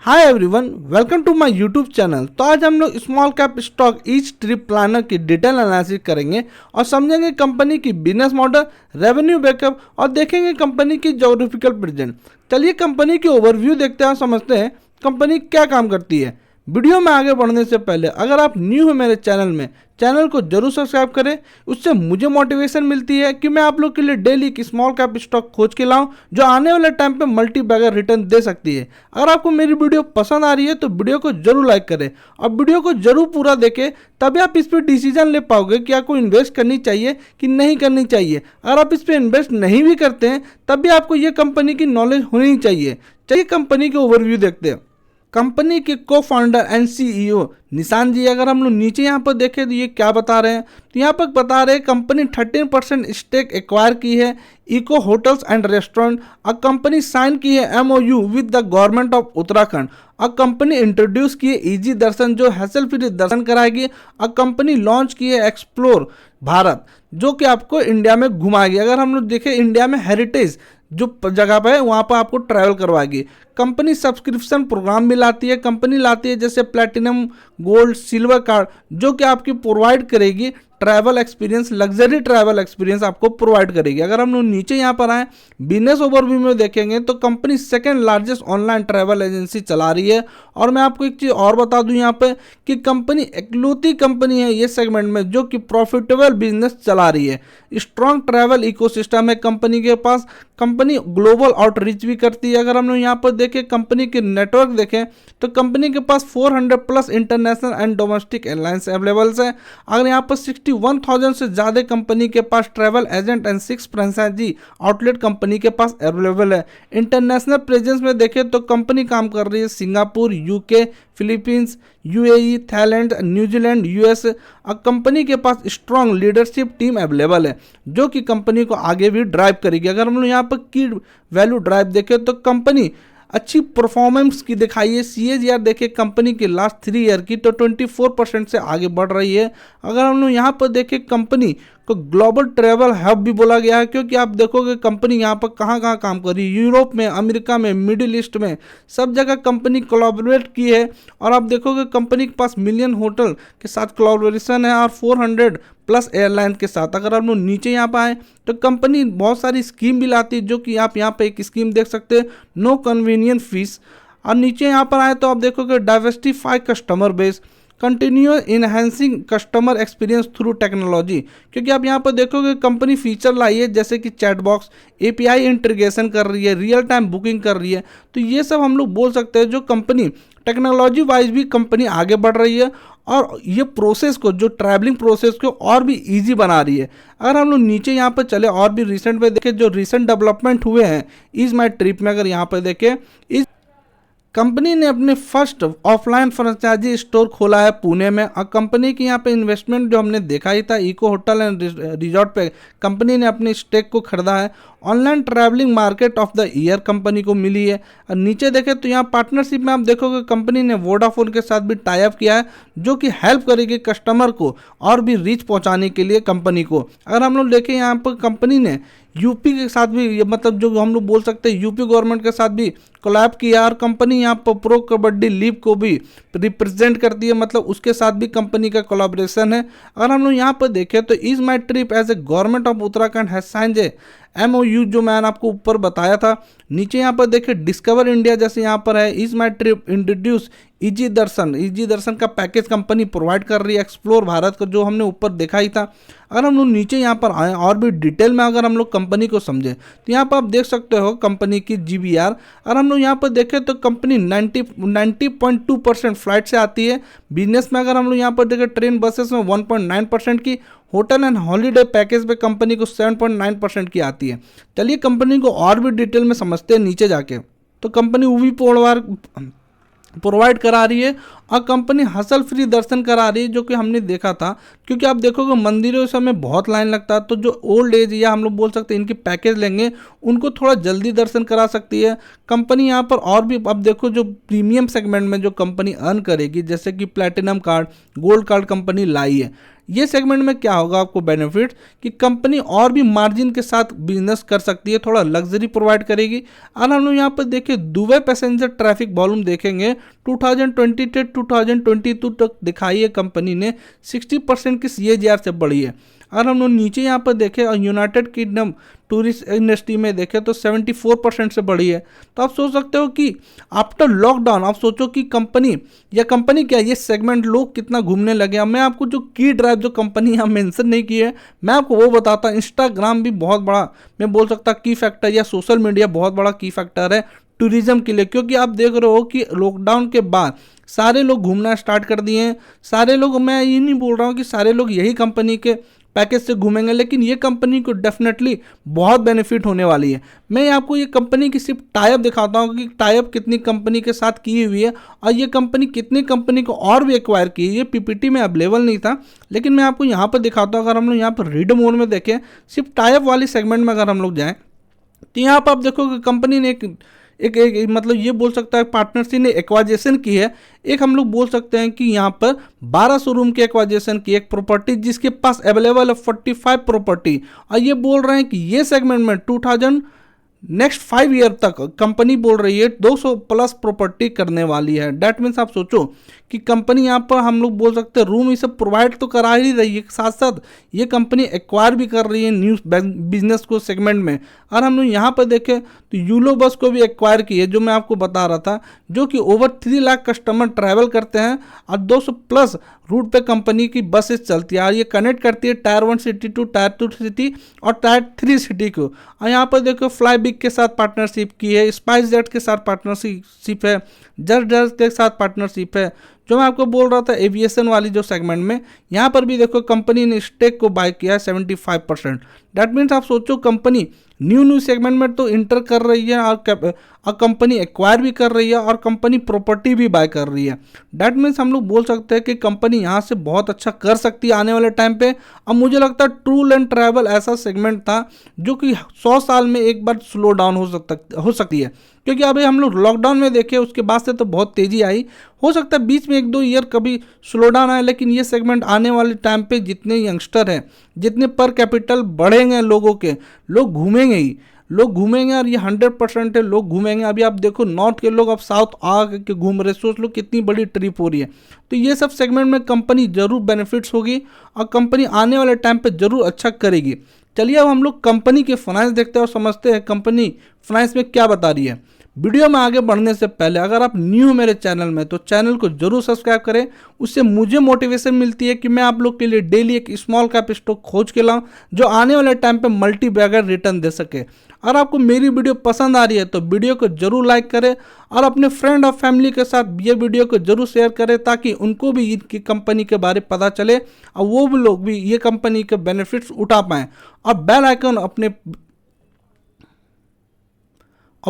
Hi everyone, welcome to my YouTube channel. तो आज हम लोग small cap stock easy trip planner की डिटेल एनालिसिस करेंगे और समझेंगे कंपनी की बिजनेस मॉडल, रेवेन्यू बैकअप और देखेंगे कंपनी की ज्योग्राफिकल प्रेजेंट। चलिए कंपनी की ओवरव्यू देखते हैं और समझते हैं कंपनी क्या काम करती है। वीडियो में आगे बढ़ने से पहले अगर आप न्यू हो मेरे चैनल को जरूर सब्सक्राइब करें। उससे मुझे मोटिवेशन मिलती है कि मैं आप लोग के लिए डेली की स्मॉल कैप स्टॉक खोज के लाऊं जो आने वाले टाइम पे मल्टी बैगर रिटर्न दे सकती है। अगर आपको मेरी वीडियो पसंद आ रही है तो वीडियो को जरूर लाइक करें और वीडियो को जरूर पूरा देखें, तभी आप इस पर डिसीजन ले पाओगे कि आपको इन्वेस्ट करनी चाहिए कि नहीं करनी चाहिए। अगर आप इस पर इन्वेस्ट नहीं भी करते हैं तब भी आपको ये कंपनी की नॉलेज होनी चाहिए। चलिए कंपनी के ओवरव्यू देखते हैं। कंपनी के को फाउंडर एंड सीईओ निशान जी, अगर हम लोग नीचे यहाँ पर देखें तो ये क्या बता रहे हैं, तो यहाँ पर बता रहे हैं कंपनी 13% स्टेक एक्वायर की है इको होटल्स एंड रेस्टोरेंट। और कंपनी साइन की है MOU with the government of Uttarakhand. और कंपनी इंट्रोड्यूस की है इजी दर्शन जो हैसल फ्री दर्शन कराएगी। और कंपनी लॉन्च की है एक्सप्लोर भारत जो कि आपको इंडिया में घुमाएगी। अगर हम लोग देखें इंडिया में हेरिटेज जो जगह पर है वहाँ पर आपको ट्रैवल करवाएगी। कंपनी सब्सक्रिप्शन प्रोग्राम भी लाती है। कंपनी लाती है जैसे प्लैटिनम, गोल्ड, सिल्वर कार्ड जो कि आपकी प्रोवाइड करेगी travel experience, luxury travel experience आपको प्रोवाइड करेगी। अगर हम लोग नीचे यहाँ पर आए बिजनेस ओवरव्यू में देखेंगे तो company second largest online travel agency चला रही है। और मैं आपको एक चीज़ और बता दूं यहाँ पे कि कंपनी इकलौती कंपनी है ये सेगमेंट में जो कि प्रॉफिटेबल बिजनेस चला रही है। स्ट्रॉन्ग ट्रैवल इकोसिस्टम है कंपनी के पास। कंपनी ग्लोबल आउटरीच भी करती है। अगर हम लोग यहाँ पर देखें कंपनी के नेटवर्क देखें तो कंपनी के पास 400 plus international and domestic airlines availables है। अगर यहाँ पर 61,000 से ज़्यादा कंपनी के पास travel agent and 6 franchise outlet company के पास अवेलेबल है। इंटरनेशनल प्रेजेंस में देखें तो कंपनी काम कर रही है Singapore, UK, Philippines, UAE, Thailand, New Zealand, US. और कंपनी के पास स्ट्रॉन्ग लीडरशिप टीम अवेलेबल है जो कि कंपनी को आगे भी ड्राइव करेगी। अगर हम लोग यहाँ पर की वैल्यू ड्राइव देखें तो कंपनी अच्छी परफॉर्मेंस की दिखाई है। CAGR देखिए कंपनी के लास्ट 3 ईयर की तो 24% से आगे बढ़ रही है। अगर हम लोग यहाँ पर देखें कंपनी को ग्लोबल ट्रैवल हब भी बोला गया है क्योंकि आप देखोगे कंपनी यहाँ पर कहाँ कहाँ काम कर रही है, यूरोप में, अमेरिका में, मिडिल ईस्ट में, सब जगह कंपनी कोलैबोरेट की है। और आप देखोगे कंपनी के पास मिलियन होटल के साथ कोलैबोरेशन है और 400 प्लस एयरलाइन के साथ। अगर हम लोग नीचे यहाँ पर आए तो कंपनी बहुत सारी स्कीम भी लाती है जो कि आप यहाँ पे एक स्कीम देख सकते हैं, नो कन्वीनियंट फीस। और नीचे यहाँ पर आए तो आप देखोगे diversify customer base, continuous enhancing customer experience through technology. क्योंकि आप यहाँ पर देखोगे कंपनी फीचर लाई है जैसे कि चैट बॉक्स, API इंटीग्रेशन कर रही है, रियल टाइम बुकिंग कर रही है। तो ये सब हम लोग बोल सकते हैं जो कंपनी टेक्नोलॉजी वाइज भी कंपनी आगे बढ़ रही है और ये प्रोसेस को, जो ट्रैवलिंग प्रोसेस को और भी इजी बना रही है। अगर हम लोग नीचे यहाँ पर चले और भी रिसेंट में देखें जो रिसेंट डेवलपमेंट हुए हैं इज माई ट्रिप में, अगर यहाँ पर देखें इस कंपनी ने अपने फर्स्ट ऑफलाइन फ्रेंचाइजी स्टोर खोला है पुणे में। और कंपनी की यहाँ पे इन्वेस्टमेंट जो हमने देखा ही था इको होटल एंड रिजॉर्ट पे कंपनी ने अपने स्टेक को खरीदा है। Online travelling market of the year company को मिली है। और नीचे देखें तो यहाँ पार्टनरशिप में आप देखोगे कंपनी ने वोडाफोन के साथ भी टाई अप किया है जो कि हेल्प करेगी कस्टमर को और भी रीच पहुँचाने के लिए कंपनी को। अगर हम लोग देखें यहाँ पर कंपनी ने यूपी के साथ भी, मतलब जो हम लोग बोल सकते हैं यूपी गवर्नमेंट के साथ भी कोलैब किया और कंपनी यहाँ पर प्रो कबड्डी लीग को भी रिप्रेजेंट करती है, मतलब उसके साथ भी कंपनी का कोलैबोरेशन है। अगर हम लोग यहाँ पर देखें तो ease my trip as a government of Uttarakhand has signed a MOU जो मैंने आपको ऊपर बताया था। नीचे यहाँ पर देखें डिस्कवर इंडिया जैसे यहाँ पर है is my trip introduce easy Darshan का पैकेज कंपनी प्रोवाइड कर रही है। एक्सप्लोर भारत का जो हमने ऊपर देखा ही था। अगर हम लोग नीचे यहाँ पर आए और भी डिटेल में अगर हम लोग कंपनी को समझें तो यहाँ पर आप देख सकते हो कंपनी की GBR। अगर हम लोग यहाँ पर देखें तो कंपनी 90.2% फ्लाइट से आती है। बिजनेस में अगर हम लोग यहाँ पर देखें ट्रेन बसेस में 1.9% की, होटल एंड हॉलीडे पैकेज पे कंपनी को 7.9% की आती है। चलिए कंपनी को और भी डिटेल में समझते हैं नीचे जाके। तो कंपनी UV प्रोवाइड करा रही है और कंपनी हसल फ्री दर्शन करा रही है जो कि हमने देखा था। क्योंकि आप देखोगे मंदिरों से हमें बहुत लाइन लगता है तो जो ओल्ड एज या हम लोग बोल सकते हैं इनकी पैकेज लेंगे उनको थोड़ा जल्दी दर्शन करा सकती है कंपनी यहाँ पर। और भी अब देखो जो प्रीमियम सेगमेंट में जो कंपनी अर्न करेगी जैसे कि platinum card, gold card company लाई है। ये सेगमेंट में क्या होगा आपको बेनिफिट कि कंपनी और भी मार्जिन के साथ बिजनेस कर सकती है, थोड़ा लग्जरी प्रोवाइड करेगी। और हम लोग यहाँ पर देखिए दुबई पैसेंजर ट्रैफिक वॉल्यूम देखेंगे 2020 से 2022 तक दिखाई है कंपनी ने 60% की CAGR से बढ़ी है। अगर हम लोग नीचे यहाँ पर देखें और यूनाइटेड किंगडम टूरिस्ट इंडस्ट्री में देखें तो 74% से बढ़ी है। तो आप सोच सकते हो कि आफ्टर लॉकडाउन आप सोचो कि कंपनी क्या ये सेगमेंट लोग कितना घूमने लगे। अब मैं आपको जो की ड्राइव जो कंपनी यहाँ मेंशन नहीं की है मैं आपको वो बताता हूँ। इंस्टाग्राम भी बहुत बड़ा मैं बोल सकता की फैक्टर या सोशल मीडिया बहुत बड़ा की फैक्टर है टूरिज्म के लिए, क्योंकि आप देख रहे हो कि लॉकडाउन के बाद सारे लोग घूमना स्टार्ट कर दिए हैं। सारे लोग, मैं ये नहीं बोल रहा हूँ कि सारे लोग यही कंपनी के पैकेज से घूमेंगे, लेकिन ये कंपनी को डेफिनेटली बहुत बेनिफिट होने वाली है। मैं आपको ये कंपनी की सिर्फ टाइप दिखाता हूँ कि टाइप कितनी कंपनी के साथ की हुई है और ये कंपनी कितनी कंपनी को और भी एक्वायर की है। ये PPT में अवेलेबल नहीं था, लेकिन मैं आपको यहाँ पर दिखाता हूँ। अगर हम लोग यहाँ पर रीड मोड में देखें, सिर्फ टाइप वाली सेगमेंट में अगर हम लोग जाएँ तो यहाँ पर आप देखोगे कंपनी ने एक मतलब ये बोल सकता है पार्टनरशिप ने एक्वाइजेशन की है। एक हम लोग बोल सकते हैं कि यहाँ पर 12 शोरूम की एक्वाइजेशन की एक प्रॉपर्टी जिसके पास अवेलेबल है 45 प्रॉपर्टी, और ये बोल रहे हैं कि ये सेगमेंट में नेक्स्ट 5 ईयर तक कंपनी बोल रही है 200 प्लस प्रॉपर्टी करने वाली है। डैट मीन्स आप सोचो कि कंपनी यहाँ पर हम लोग बोल सकते हैं रूम ये सब प्रोवाइड तो करा ही रही है, साथ साथ ये कंपनी एक्वायर भी कर रही है न्यू बिजनेस को सेगमेंट में। और हम लोग यहाँ पर देखें तो यूलो बस को भी एक्वायर की है, जो मैं आपको बता रहा था, जो कि ओवर 3 लाख कस्टमर ट्रैवल करते हैं और 200 प्लस रूट पे कंपनी की बसेस चलती है। और ये कनेक्ट करती है tier 1 city to tier 2 city और टायर 3 सिटी को। और यहाँ पर देखो फ्लाई बिग के साथ पार्टनरशिप की है, स्पाइस जेट के साथ पार्टनरशिप है, जस्ट के साथ पार्टनरशिप है। जो मैं आपको बोल रहा था एविएशन वाली जो सेगमेंट में, यहाँ पर भी देखो कंपनी ने स्टेक को बाय किया है 75%। डैट मीन्स आप सोचो कंपनी न्यू सेगमेंट में तो इंटर कर रही है और कंपनी एक्वायर भी कर रही है और कंपनी प्रॉपर्टी भी बाय कर रही है। डैट मीन्स हम लोग बोल सकते हैं कि कंपनी यहाँ से बहुत अच्छा कर सकती है आने वाले टाइम पे। अब मुझे लगता है टूर एंड ट्रैवल ऐसा सेगमेंट था जो कि 100 साल में एक बार स्लो डाउन हो सकती है, क्योंकि अभी हम लोग लॉकडाउन में देखे उसके बाद से तो बहुत तेज़ी आई। हो सकता है बीच में 1-2 ईयर कभी स्लो डाउन आए, लेकिन ये सेगमेंट आने वाले टाइम पे जितने यंगस्टर हैं, जितने पर कैपिटल बढ़ेंगे लोगों के, लोग घूमेंगे और ये 100% है, लोग घूमेंगे। अभी आप देखो नॉर्थ के लोग अब साउथ आ के घूम रहे, सोच लो कितनी बड़ी ट्रिप हो रही है। तो ये सब सेगमेंट में कंपनी जरूर बेनिफिट्स होगी और कंपनी आने वाले टाइम पे जरूर अच्छा करेगी। चलिए अब हम लोग कंपनी के फाइनेंस देखते हैं और समझते हैं कंपनी फाइनेंस में क्या बता रही है। वीडियो में आगे बढ़ने से पहले अगर आप न्यू हो मेरे चैनल में तो चैनल को जरूर सब्सक्राइब करें, उससे मुझे मोटिवेशन मिलती है कि मैं आप लोग के लिए डेली एक स्मॉल कैप स्टॉक खोज के लाऊं जो आने वाले टाइम पे मल्टी बैगर रिटर्न दे सके। अगर आपको मेरी वीडियो पसंद आ रही है तो वीडियो को जरूर लाइक करें और अपने फ्रेंड और फैमिली के साथ ये वीडियो को जरूर शेयर करें ताकि उनको भी इनकी कंपनी के बारे में पता चले और वो भी लोग भी ये कंपनी के बेनिफिट्स उठा पाएँ। और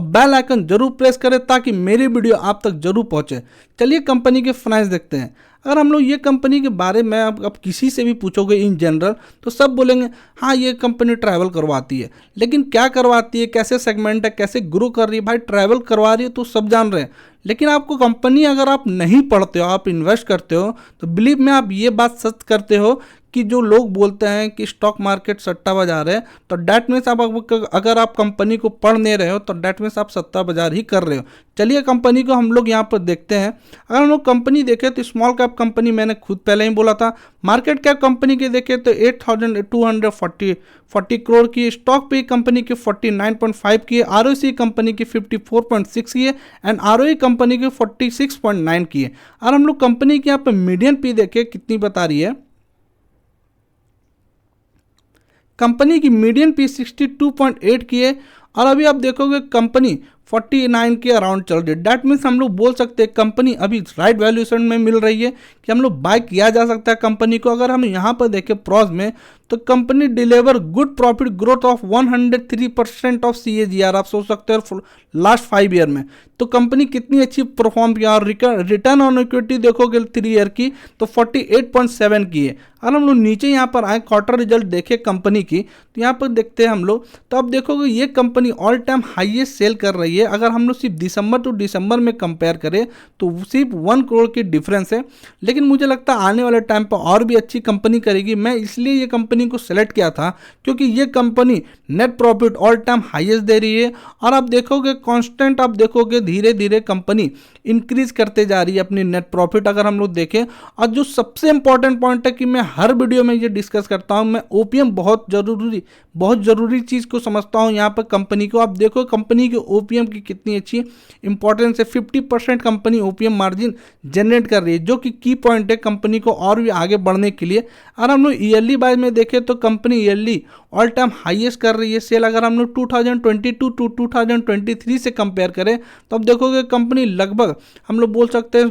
बेल आइकन जरूर प्रेस करें ताकि मेरी वीडियो आप तक जरूर पहुंचे। चलिए कंपनी के फाइनेंस देखते हैं। अगर हम लोग ये कंपनी के बारे में अब किसी से भी पूछोगे इन जनरल तो सब बोलेंगे हाँ ये कंपनी ट्रैवल करवाती है, लेकिन क्या करवाती है, कैसे सेगमेंट है, कैसे ग्रो कर रही है। भाई ट्रैवल करवा रही है तो सब जान रहे हैं, लेकिन आपको कंपनी अगर आप नहीं पढ़ते हो, आप इन्वेस्ट करते हो तो बिलीव में आप ये बात सच करते हो कि जो लोग बोलते हैं कि स्टॉक मार्केट सट्टा बाजार है, तो डैट मीन्स अगर आप कंपनी को पढ़ नहीं रहे हो तो डैट मीन्स आप सट्टा बाजार ही कर रहे हो। चलिए कंपनी को हम लोग यहाँ पर देखते हैं। अगर हम लोग कंपनी देखें तो स्मॉल कैप कंपनी मैंने खुद पहले ही बोला था। मार्केट कैप कंपनी की देखें तो 8,240 करोड़ की, स्टॉक पे कंपनी की 49.5 की है, ROC कंपनी की 54.6 की है एंड ROE कंपनी की 46.9 की है। और हम लोग कंपनी की यहाँ पर मीडियन पी देखें कितनी बता रही है, कंपनी की मीडियन पी 62.8 की है और अभी आप देखोगे कंपनी 49 के अराउंड चल रही है। डैट मीन्स हम लोग बोल सकते हैं कंपनी अभी राइट वैल्यूएशन में मिल रही है कि हम लोग बाय किया जा सकता है कंपनी को। अगर हम यहाँ पर देखें प्रॉस में तो company deliver good profit growth of 103% of CAGR। आप सोच सकते हो लास्ट 5 ईयर में तो कंपनी कितनी अच्छी परफॉर्म किया। और रिटर्न ऑन इक्विटी देखोगे 3 ईयर की तो 48.7 की है। और हम लोग नीचे यहाँ पर आए क्वार्टर रिजल्ट देखे कंपनी की तो यहाँ पर देखते हैं हम लोग, तो अब देखोगे ये company all time highest sale कर रही रही है। अगर हम लोग सिर्फ दिसंबर टू दिसंबर में कंपेयर करें तो सिर्फ 1 करोड़ की डिफरेंस है, लेकिन मुझे लगता है आने वाले टाइम पर और भी अच्छी कंपनी करेगी। मैं इसलिए ये कंपनी को सेलेक्ट किया था क्योंकि ये company net profit all time highest दे रही है, और आप देखोगे कांस्टेंट, आप देखोगे धीरे धीरे कंपनी इंक्रीज करते जा रही है अपनी नेट प्रॉफिट अगर हम लोग देखें। और जो सबसे इंपॉर्टेंट पॉइंट है कि मैं हर वीडियो में ये डिस्कस करता हूं, मैं ओपीएम बहुत जरूरी चीज को समझता हूं यहाँ पर कंपनी को। आप देखो कंपनी के ओपीएम की कितनी अच्छी इंपॉर्टेंस है। 50% कंपनी ओपीएम मार्जिन जनरेट कर रही है, जो कि की पॉइंट है कंपनी को और भी आगे बढ़ने के लिए। अगर हम लोग ईयरली बाय में देखें तो company yearly all time highest कर रही है सेल। अगर हम लोग 2022 टू 2023 से कंपेयर करें तो अब देखोगे कंपनी लगभग हम लोग बोल सकते हैं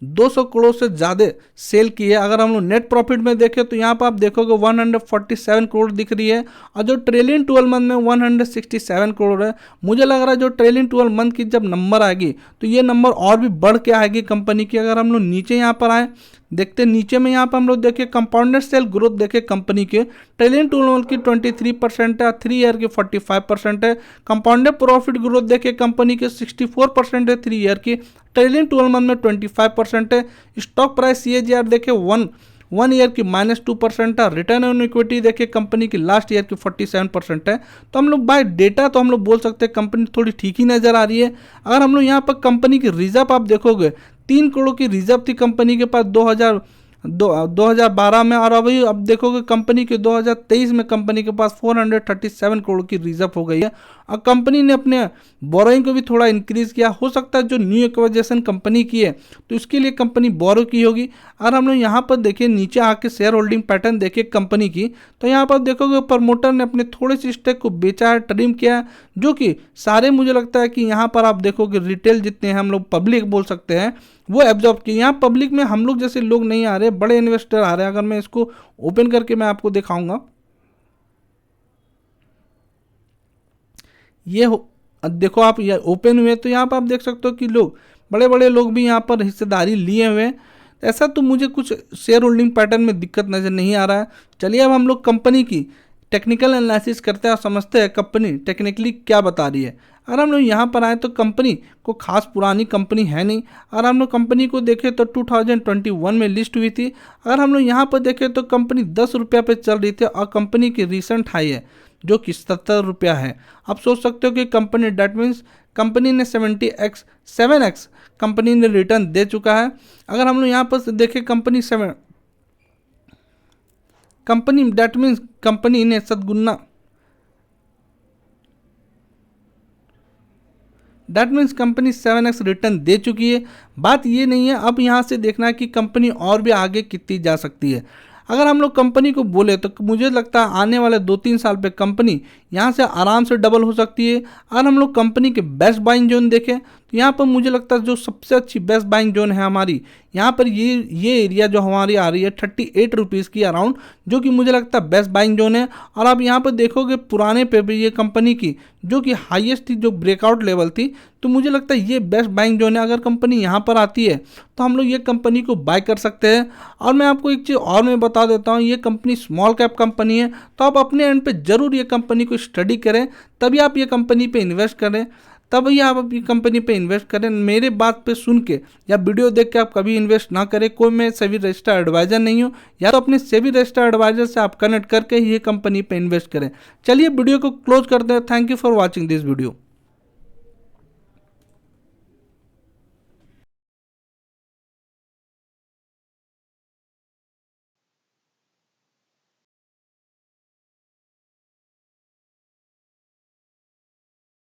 200 करोड़ से ज़्यादा सेल की है। अगर हम लोग नेट प्रॉफिट में देखें तो यहाँ पर आप देखोगे 147 करोड़ दिख रही है, और जो ट्रेलिंग 12 मंथ में 167 करोड़ है। मुझे लग रहा है जो ट्रेलिंग 12 मंथ की जब नंबर आएगी तो ये नंबर और भी बढ़ के आएगी कंपनी की। अगर हम लोग नीचे यहाँ पर आए, देखते नीचे में यहाँ पर हम लोग देखें कंपाउंडेड सेल ग्रोथ देखें कंपनी के, ट्रेलिंग 12 मंथ की 23% है, 3 ईयर की 45% है। कंपाउंडेड प्रॉफिट ग्रोथ देखें कंपनी के 64% है 3 ईयर की, ट्रेलिंग 12 मंथ में 25% है। स्टॉक प्राइस CAGR देखें 1 ईयर की -2% है। रिटर्न ऑन इक्विटी देखिए कंपनी की लास्ट ईयर की 47% है। तो हम लोग बाय डेटा तो हम लोग बोल सकते हैं कंपनी थोड़ी ठीक ही नजर आ रही है। अगर हम लोग यहाँ पर कंपनी की रिजर्व आप देखोगे 3 करोड़ की रिजर्व थी कंपनी के पास 2012 में, और अभी अब देखोगे कंपनी के 2023 में कंपनी के पास 437 करोड़ की रिजर्व हो गई है। और कंपनी ने अपने बोरोइंग को भी थोड़ा इंक्रीज किया। हो सकता है जो न्यू एक्विजिशन कंपनी की है तो इसके लिए कंपनी बोरो की होगी। और हम लोग यहाँ पर देखिए नीचे आके शेयर होल्डिंग पैटर्न देखिए कंपनी की, तो यहाँ पर देखोगे प्रमोटर ने अपने थोड़े से स्टेक को बेचा है, ट्रिम किया है, जो कि सारे मुझे लगता है कि यहाँ पर आप देखोगे रिटेल जितने हैं हम लोग पब्लिक बोल सकते हैं वो एब्जॉर्ब किए। यहाँ पब्लिक में हम लोग जैसे लोग नहीं आ रहे, बड़े इन्वेस्टर आ रहे हैं। अगर मैं इसको ओपन करके मैं आपको दिखाऊंगा, ये देखो आप ये ओपन हुए तो यहाँ पर आप देख सकते हो कि लोग बड़े बड़े लोग भी यहाँ पर हिस्सेदारी लिए हुए हैं। ऐसा तो मुझे कुछ शेयर होल्डिंग पैटर्न में दिक्कत नज़र नहीं आ रहा है। चलिए अब हम लोग कंपनी की टेक्निकल एनालिसिस करते हैं और समझते हैं कंपनी टेक्निकली क्या बता रही है। अगर हम लोग यहाँ पर आए तो कंपनी को खास पुरानी कंपनी है नहीं। अगर हम लोग कंपनी को देखें तो 2021 में लिस्ट हुई थी। अगर हम लोग यहाँ पर देखें तो कंपनी 10 रुपया पे चल रही थी, और कंपनी की रिसेंट हाई है जो कि 70 रुपया है। आप सोच सकते हो कि कंपनी डेट मीन्स कंपनी ने 7x कंपनी ने रिटर्न दे चुका है। अगर हम लोग यहाँ पर देखें कंपनी डेट मीन्स कंपनी ने सदगुना, date means company 7x return दे चुकी है। बात ये नहीं है, अब यहाँ से देखना है कि कंपनी और भी आगे कितनी जा सकती है। अगर हम लोग कंपनी को बोले तो मुझे लगता है आने वाले 2-3 साल पे कंपनी यहाँ से आराम से डबल हो सकती है। अगर हम लोग कंपनी के बेस्ट बाइंग जोन देखें तो यहाँ पर मुझे लगता है जो सबसे अच्छी बेस्ट बाइंग जोन है हमारी, यहाँ पर ये एरिया जो हमारी आ रही है 38 रुपीज़ की अराउंड, जो कि मुझे लगता है बेस्ट बाइंग जोन है। और आप यहाँ पर देखोगे पुराने पे भी ये कंपनी की जो कि हाईएस्ट थी, जो ब्रेकआउट लेवल थी, तो मुझे लगता है ये बेस्ट बाइंग जोन है। अगर कंपनी यहाँ पर आती है तो हम लोग ये कंपनी को बाय कर सकते हैं। और मैं आपको एक चीज़ और मैं बता देता हूँ, ये कंपनी स्मॉल कैप कंपनी है, तो आप अपने एंड पे जरूर ये कंपनी को स्टडी करें, तभी आप ये कंपनी पे इन्वेस्ट करें, तभी आप अपनी कंपनी पे इन्वेस्ट करें। मेरे बात पे सुन के या वीडियो देख के आप कभी इन्वेस्ट ना करें। कोई मैं सेबी रजिस्टर्ड एडवाइजर नहीं हूँ, या तो अपने सेबी रजिस्टर्ड एडवाइजर से आप कनेक्ट करके ही ये कंपनी पे इन्वेस्ट करें। चलिए वीडियो को क्लोज करते हैं। Thank you for watching this video.